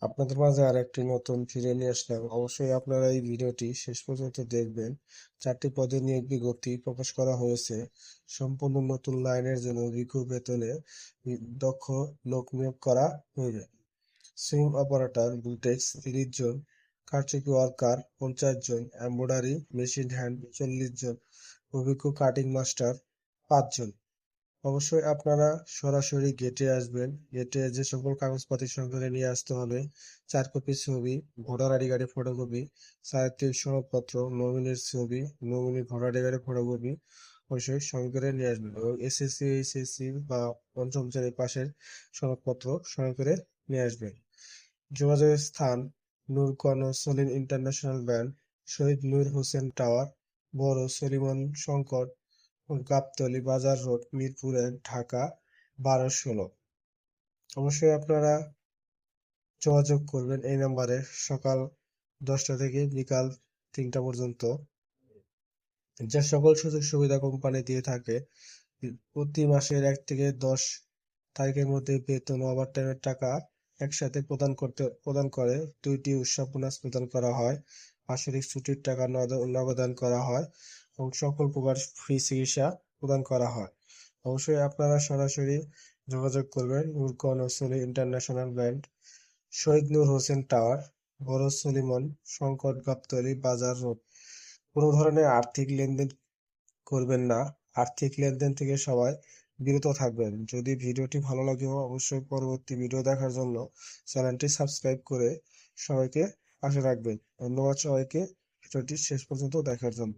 আপনাদের মাঝে আরেকটি নতুন ফিরে নিয়ে আসলাম। অবশ্যই আপনারা এই ভিডিওটি শেষ পর্যন্ত দেখবেন। 4টি পদে নিয়োগ বিজ্ঞপ্তি প্রকাশ করা হয়েছে। সম্পূর্ণ নতুন লাইনের জন্য রিক্রু বেতনে দক্ষ লোক নিয়োগ করা হইবে। সুইং অপারেটর বুলটেক্স 30 জন, কারচুপি ওয়ার্কার 50 জন, এমব্রয়ডারি মেশিন হ্যান্ড 40 জন, অভিজ্ঞ কাটিং মাস্টার 5 জন। অবশ্যই আপনারা সরাসরি গেটে আসবেন। গেটে যে সকল কাগজপাতি সঙ্গে নিয়ে আসতে হবে: 4 কপি ছবি, ভোটার আইডি কার্ডের ফটোকপি, চারিত্রিক সনদপত্র, নমিনির ছবি, নমিনি ভোটার আইডি কার্ডের ফটোকপি অবশ্যই সঙ্গে করে নিয়ে আসবেন এবং এসএসসি, এইচএসসি বা পঞ্চম শ্রেণীর পাশের সনদপত্র সঙ্গে করে নিয়ে আসবেন। যোগাযোগের স্থান: নূর কর্ণ সলিম ইন্টারন্যাশনাল ব্যাংক, শহীদ নূর হোসেন টাওয়ার, বড় সলিমন সংকট, গাবতলী বাজার রোড, মিরপুর 1, ঢাকা 1216। অবশ্যই আপনারা যোগাযোগ করবেন এই নাম্বারে সকাল 10টা থেকে বিকাল 3টা পর্যন্ত। যে সকল সুযোগ সুবিধা কোম্পানি দিয়ে থাকে: প্রতি মাসের 1 থেকে 10 তারিখের মধ্যে বেতন ও ওভারটাইমের টাকা একসাথে প্রদান করে। 2টি উৎসব বোনাস প্রদান করা হয়। বাৎসরিক ছুটির টাকা নগদান করা হয় এবং সকল প্রকার ফ্রি চিকিৎসা প্রদান করা হয়। অবশ্যই আপনারা সরাসরি যোগাযোগ করবেন নূর নসরী ইন্টারন্যাশনাল ব্যাংক, শহীদ নূর হোসেন টাওয়ার, বড় সলিমন সংকট, গাবতলী বাজার রোড। কোনো ধরনের আর্থিক লেনদেন করবেন না। আর্থিক লেনদেন থেকে সবাই বিরত থাকবেন। যদি ভিডিওটি ভালো লাগে অবশ্যই পরবর্তী ভিডিও দেখার জন্য চ্যানেলটি সাবস্ক্রাইব করে সবাইকে পাশে রাখবেন। ধন্যবাদ সবাইকে ভিডিওটি শেষ পর্যন্ত দেখার জন্য।